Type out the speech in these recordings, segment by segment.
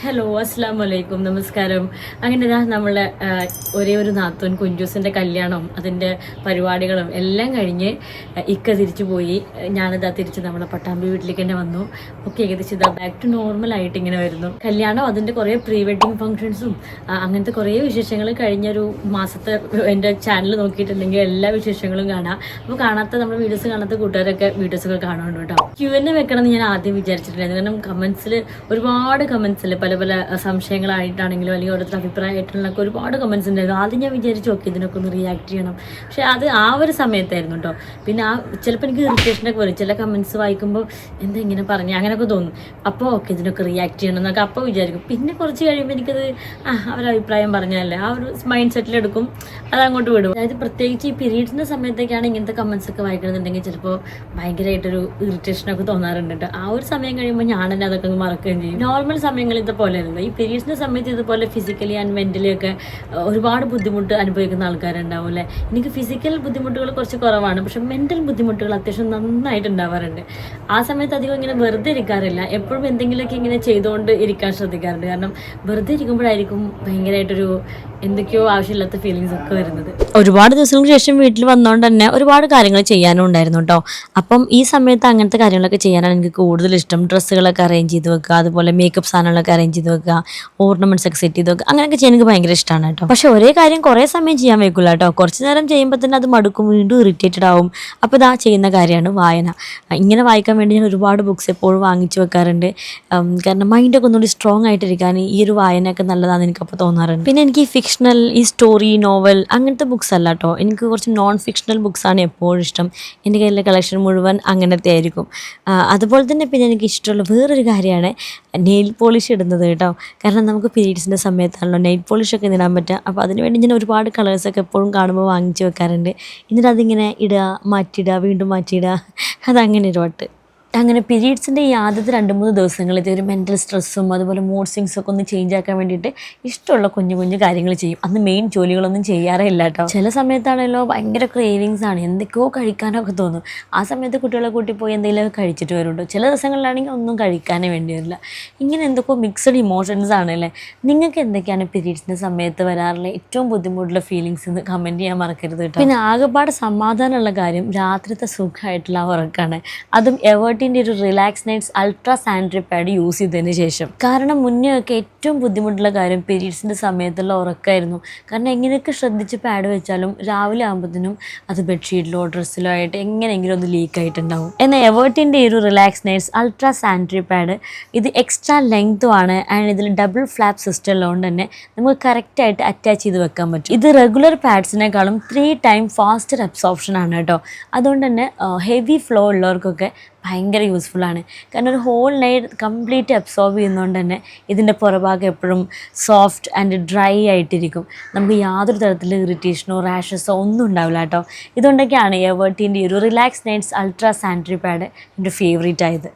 Hello അസ്സാം വലൈക്കും നമസ്കാരം. അങ്ങനെ നമ്മളെ ഒരേ ഒരു നാത്തൂൻ കുഞ്ചൂസിൻ്റെ കല്യാണം അതിൻ്റെ പരിപാടികളും എല്ലാം കഴിഞ്ഞ് ഇക്ക തിരിച്ചു പോയി. ഞാനിതാ തിരിച്ച് നമ്മളെ പട്ടാമ്പി വീട്ടിലേക്ക് തന്നെ വന്നു. ഒക്കെ ഏകദേശം ഇതാ ബാക്ക് ടു നോർമൽ ആയിട്ട് ഇങ്ങനെ വരുന്നു. കല്യാണം അതിൻ്റെ കുറേ പ്രീ വെഡിങ് ഫംഗ്ഷൻസും അങ്ങനത്തെ കുറേ വിശേഷങ്ങൾ കഴിഞ്ഞൊരു മാസത്തെ എൻ്റെ ചാനൽ നോക്കിയിട്ടുണ്ടെങ്കിൽ എല്ലാ വിശേഷങ്ങളും കാണാം. അപ്പോൾ കാണാത്ത നമ്മുടെ വീഡിയോസ് കാണാത്ത കൂട്ടുകാരൊക്കെ വീഡിയോസൊക്കെ കാണുന്നുണ്ട് കേട്ടോ. Q&A വെക്കണം എന്ന് ഞാൻ ആദ്യം വിചാരിച്ചിട്ടുണ്ടായിരുന്നു. കാരണം കമൻസിൽ ഒരുപാട് കമൻസിൽ പല പല സംശയങ്ങളായിട്ടാണെങ്കിലും അല്ലെങ്കിൽ ഓരോരുത്തർ അഭിപ്രായമായിട്ടുള്ളൊക്കെ ഒരുപാട് കമൻസ് ഉണ്ടായിരുന്നു. ആദ്യം ഞാൻ വിചാരിച്ചു ഓക്കെ ഇതിനൊക്കെ ഒന്ന് റിയാക്ട് ചെയ്യണം. പക്ഷേ അത് ആ ഒരു സമയത്തായിരുന്നു കേട്ടോ. പിന്നെ ചിലപ്പോൾ എനിക്ക് ഇറിറ്റേഷനൊക്കെ വരും. ചില കമൻസ് വായിക്കുമ്പോൾ എന്താ ഇങ്ങനെ പറഞ്ഞു അങ്ങനെയൊക്കെ തോന്നും. അപ്പോൾ ഓക്കെ ഇതിനൊക്കെ റിയാക്ട് ചെയ്യണം എന്നൊക്കെ അപ്പോൾ വിചാരിക്കും. പിന്നെ കുറച്ച് കഴിയുമ്പോൾ എനിക്കത് അവരഭിപ്രായം പറഞ്ഞാലേ ആ ഒരു മൈൻഡ് സെറ്റിലെടുക്കും, അതങ്ങോട്ട് വിടും. അതായത് പ്രത്യേകിച്ച് ഈ പീരീഡ്സിൻ്റെ സമയത്തേക്കാണ് ഇങ്ങനത്തെ കമൻസ് ഒക്കെ വായിക്കണമെന്നുണ്ടെങ്കിൽ ചിലപ്പോൾ ഭയങ്കരമായിട്ടൊരു ഇറിറ്റേഷനൊക്കെ തോന്നാറുണ്ട് കേട്ടോ. ആ ഒരു സമയം കഴിയുമ്പോൾ ഞാൻ തന്നെ അതൊക്കെ മറക്കുകയും ചെയ്യും. നോർമൽ സമയങ്ങളിൽ ഇതുപോലെ അല്ല, ഈ പീരീഡ്സിൻ്റെ സമയത്ത് ഇതുപോലെ ഫിസിക്കലി ആൻഡ് മെൻ്റലി ഒക്കെ ഒരുപാട് ബുദ്ധിമുട്ട് അനുഭവിക്കുന്ന ആൾക്കാരുണ്ടാവും അല്ലേ. എനിക്ക് ഫിസിക്കൽ ബുദ്ധിമുട്ടുകൾ കുറച്ച് കുറവാണ്, പക്ഷെ മെൻ്റൽ ബുദ്ധിമുട്ടുകൾ അത്യാവശ്യം നന്നായിട്ട് ഉണ്ടാവാറുണ്ട്. ആ സമയത്ത് അധികം ഇങ്ങനെ വെറുതെ ഇരിക്കാറില്ല, എപ്പോഴും എന്തെങ്കിലുമൊക്കെ ഇങ്ങനെ ചെയ്തുകൊണ്ട് ഇരിക്കാൻ ശ്രദ്ധിക്കാറുണ്ട്. കാരണം വെറുതെ ഇരിക്കുമ്പോഴായിരിക്കും ഭയങ്കരമായിട്ടൊരു എന്തൊക്കെയോ ആവശ്യമില്ലാത്ത ഫീലിങ്സ് ഒക്കെ വരുന്നത്. ഒരുപാട് ദിവസങ്ങൾക്ക് ശേഷം വീട്ടിൽ വന്നുകൊണ്ട് തന്നെ ഒരുപാട് കാര്യങ്ങൾ ചെയ്യാനും ഉണ്ടായിരുന്നു കേട്ടോ. അപ്പം ഈ സമയത്ത് അങ്ങനത്തെ കാര്യങ്ങളൊക്കെ ചെയ്യാനാണ് എനിക്ക് കൂടുതൽ ഇഷ്ടം. ഡ്രസ്സുകളൊക്കെ അറേഞ്ച് ചെയ്ത് വെക്കുക, അതുപോലെ മേക്കപ്പ് സാധനങ്ങളൊക്കെ അറേഞ്ച് ചെയ്ത് വെക്കുക, ഓർണമെന്റ്സ് ഒക്കെ സെറ്റ് ചെയ്ത് വെക്കുക, അങ്ങനെയൊക്കെ ചെയ്യാൻ എനിക്ക് ഭയങ്കര ഇഷ്ടമാണ് കേട്ടോ. പക്ഷെ ഒരേ കാര്യം കുറേ സമയം ചെയ്യാൻ വെക്കില്ല കേട്ടോ. കുറച്ച് നേരം ചെയ്യുമ്പോൾ തന്നെ അത് മടുക്കും, വീണ്ടും ഇറിറ്റേറ്റഡ് ആവും. അപ്പോൾ ഇതാ ചെയ്യുന്ന കാര്യമാണ് വായന. ഇങ്ങനെ വായിക്കാൻ വേണ്ടി ഞാൻ ഒരുപാട് ബുക്സ് എപ്പോഴും വാങ്ങിച്ചു വെക്കാറുണ്ട്. കാരണം മൈൻഡൊക്കെ ഒന്നുകൂടി സ്ട്രോങ് ആയിട്ടിരിക്കാൻ ഈ ഒരു വായനയൊക്കെ നല്ലതാണെന്ന് എനിക്കപ്പോൾ തോന്നാറുണ്ട്. പിന്നെ എനിക്ക് ഫിക്ഷണൽ, ഈ സ്റ്റോറി, നോവൽ അങ്ങനത്തെ ബുക്സ് അല്ല കേട്ടോ. എനിക്ക് കുറച്ച് നോൺ ഫിക്ഷണൽ ബുക്സാണ് എപ്പോഴും ഇഷ്ടം. എൻ്റെ കയ്യിലെ കളക്ഷൻ മുഴുവൻ അങ്ങനത്തെ ആയിരിക്കും. അതുപോലെ തന്നെ പിന്നെ എനിക്ക് ഇഷ്ടമുള്ള വേറൊരു കാര്യമാണ് നെയിൽ പോളിഷ് ഇടുന്നത് കേട്ടോ. കാരണം നമുക്ക് പീരീഡ്സിൻ്റെ സമയത്താണല്ലോ നെയിൽ പോളിഷൊക്കെ ഇടാൻ പറ്റുക. അപ്പോൾ അതിനുവേണ്ടി ഞാൻ ഒരുപാട് കളേഴ്സൊക്കെ എപ്പോഴും കാണുമ്പോൾ വാങ്ങിച്ച് വെക്കാറുണ്ട്. എന്നിട്ട് അതിങ്ങനെ ഇടുക, മാറ്റിയിടുക, വീണ്ടും മാറ്റിയിടുക, അതങ്ങനെ ഒരു വട്ട്. അങ്ങനെ പീരീഡ്സിൻ്റെ ഈ ആദ്യത്തെ 2-3 ദിവസങ്ങളിൽ ഒരു മെൻ്റൽ സ്ട്രെസ്സും അതുപോലെ മൂഡ് സ്വിങ്സും ഒക്കെ ഒന്ന് ചേഞ്ച് ആക്കാൻ വേണ്ടിയിട്ട് ഇഷ്ടമുള്ള കുഞ്ഞു കുഞ്ഞു കാര്യങ്ങൾ ചെയ്യും. അന്ന് മെയിൻ ജോലികളൊന്നും ചെയ്യാറേ ഇല്ല കേട്ടോ. ചില സമയത്താണല്ലോ ഭയങ്കര ക്രേവിങ്സ് ആണ്, എന്തൊക്കെയോ കഴിക്കാനൊക്കെ തോന്നും. ആ സമയത്ത് കുട്ടികളെ കൂട്ടി പോയി എന്തെങ്കിലുമൊക്കെ കഴിച്ചിട്ട് വരുന്നുണ്ടോ. ചില ദിവസങ്ങളിലാണെങ്കിൽ ഒന്നും കഴിക്കാനേ വേണ്ടി വരില്ല. ഇങ്ങനെ എന്തൊക്കെയോ മിക്സഡ് ഇമോഷൻസ് ആണല്ലേ. നിങ്ങൾക്ക് എന്തൊക്കെയാണ് പീരീഡ്സിൻ്റെ സമയത്ത് വരാറുള്ള ഏറ്റവും ബുദ്ധിമുട്ടുള്ള ഫീലിങ്സ് എന്ന് കമൻറ്റ് ചെയ്യാൻ മറക്കരുത് കേട്ടോ. പിന്നെ ആകെപ്പാട് സമാധാനമുള്ള കാര്യം രാത്രിത്തെ സുഖമായിട്ടുള്ള ഉറക്കാണ്. അതും എവേർട്ടിൻ്റെ ഒരു relax nights ultra sanitary pad use ചെയ്തതിന് ശേഷം. കാരണം മുന്നേ ഒക്കെ ഏറ്റവും ബുദ്ധിമുട്ടുള്ള കാര്യം പീരീഡ്സിൻ്റെ സമയത്തുള്ള ഉറക്കമായിരുന്നു. കാരണം എങ്ങനെയൊക്കെ ശ്രദ്ധിച്ച് പാഡ് വെച്ചാലും രാവിലെ ആകുമ്പോഴത്തേനും അത് ബെഡ്ഷീറ്റിലോ ഡ്രസ്സിലോ ആയിട്ട് എങ്ങനെയെങ്കിലും ഒന്ന് ലീക്ക് ആയിട്ടുണ്ടാവും. എന്നാൽ എവേർട്ടിൻ്റെ ഒരു relax nights ultra sanitary pad ഇത് എക്സ്ട്രാ ലെങ്ത്തും ആണ്. ആൻഡ് ഇതിൽ ഡബിൾ ഫ്ലാപ്പ് സിസ്റ്റം ഉള്ളതുകൊണ്ട് തന്നെ നമുക്ക് കറക്റ്റായിട്ട് അറ്റാച്ച് ചെയ്ത് വെക്കാൻ പറ്റും. ഇത് റെഗുലർ പാഡ്സിനേക്കാളും 3 times ഫാസ്റ്റർ അബ്സോർപ്ഷൻ ആണ് കേട്ടോ. അതുകൊണ്ട് തന്നെ ഹെവി ഫ്ലോ ഉള്ളവർക്കൊക്കെ ഭയങ്കര യൂസ്ഫുള്ളാണ്. കാരണം ഒരു ഹോൾ നൈറ്റ് കംപ്ലീറ്റ് അബ്സോർബ് ചെയ്യുന്നതുകൊണ്ട് തന്നെ ഇതിൻ്റെ പുറഭാഗം എപ്പോഴും സോഫ്റ്റ് ആൻഡ് ഡ്രൈ ആയിട്ടിരിക്കും. നമുക്ക് യാതൊരു തരത്തിലുള്ള ഇറിറ്റേഷനോ റാഷസോ ഒന്നും ഉണ്ടാവില്ല കേട്ടോ. ഇതുകൊണ്ടൊക്കെയാണ് എവേർട്ടിൻ്റെ ഒരു relax nights ultra sanitary pad എൻ്റെ ഫേവറേറ്റ് ആയത്.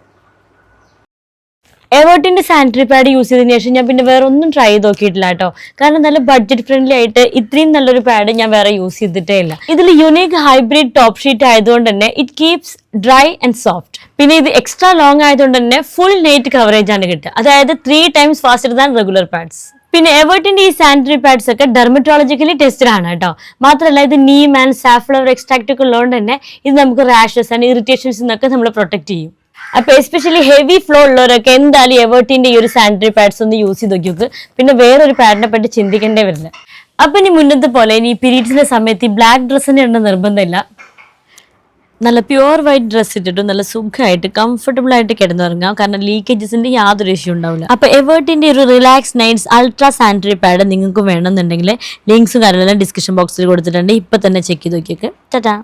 എവേർട്ടിൻ്റെ സാനിറ്ററി പാഡ് യൂസ് ചെയ്തതിന് ശേഷം ഞാൻ പിന്നെ വേറെ ഒന്നും ട്രൈ ചെയ്ത് നോക്കിയിട്ടില്ല കേട്ടോ. കാരണം നല്ല ബഡ്ജറ്റ് ഫ്രണ്ട്ലി ആയിട്ട് ഇത്രയും നല്ലൊരു പാഡ് ഞാൻ വേറെ യൂസ് ചെയ്തിട്ടേ ഇല്ല. ഇതിൽ യുണീക്ക് ഹൈബ്രിഡ് ടോപ്പ് ഷീറ്റ് ആയതുകൊണ്ട് തന്നെ it keeps dry and soft. പിന്നെ ഇത് എക്സ്ട്രാ ലോങ് ആയതുകൊണ്ട് തന്നെ ഫുൾ നൈറ്റ് കവറേജ് ആണ് കിട്ടുക. അതായത് 3 times faster than regular pads. പിന്നെ എവേർട്ടിൻ്റെ ഈ സാനിറ്ററി പാഡ്സ് ഒക്കെ ഡെർമറ്റോളജിക്കലി ടെസ്റ്റഡ് ആണ് കേട്ടോ. മാത്രമല്ല ഇത് നീം ആൻഡ് സാഫ്ലവർ എക്സ്ട്രാക്ട് ഒക്കെ ഉള്ളതുകൊണ്ട് തന്നെ ഇത് നമുക്ക് റാഷസ് ആൻഡ് ഇറിറ്റേഷൻസ് എന്നൊക്കെ നമ്മൾ പ്രൊട്ടക്ട് ചെയ്യും. അപ്പോൾ എസ്പെഷ്യലി ഹെവി ഫ്ലോ ഉള്ളവരൊക്കെ എന്തായാലും എവേർട്ടിൻ്റെ ഈ ഒരു സാനിറ്ററി പാഡ്സ് ഒന്ന് യൂസ് ചെയ്ത് നോക്കി. പിന്നെ വേറൊരു പാഡിനെ പറ്റി ചിന്തിക്കേണ്ടേ വരില്ല. അപ്പം ഇനി മുന്നത്തെ പോലെ ഇനി പീരീഡ്സിൻ്റെ സമയത്ത് ഈ ബ്ലാക്ക് ഡ്രസ്സിന് ഇടേണ്ട നിർബന്ധമില്ല. നല്ല പ്യുവർ വൈറ്റ് ഡ്രസ്സ് ഇട്ടിട്ട് നല്ല സുഖമായിട്ട് കംഫർട്ടബിൾ ആയിട്ട് കിടന്നുറങ്ങാം. കാരണം ലീക്കേജസിൻ്റെ യാതൊരു ഇഷ്യൂ ഉണ്ടാവില്ല. അപ്പോൾ എവേർട്ടിൻ്റെ ഒരു relax nights ultra sanitary pad നിങ്ങൾക്ക് വേണമെന്നുണ്ടെങ്കിൽ ലിങ്ക്സും കാര്യങ്ങളെല്ലാം ഡിസ്ക്രിപ്ഷൻ ബോക്സിൽ കൊടുത്തിട്ടുണ്ട്. ഇപ്പം തന്നെ ചെക്ക് ചെയ്ത് നോക്കിയൊക്കെ. ടാറ്റാ.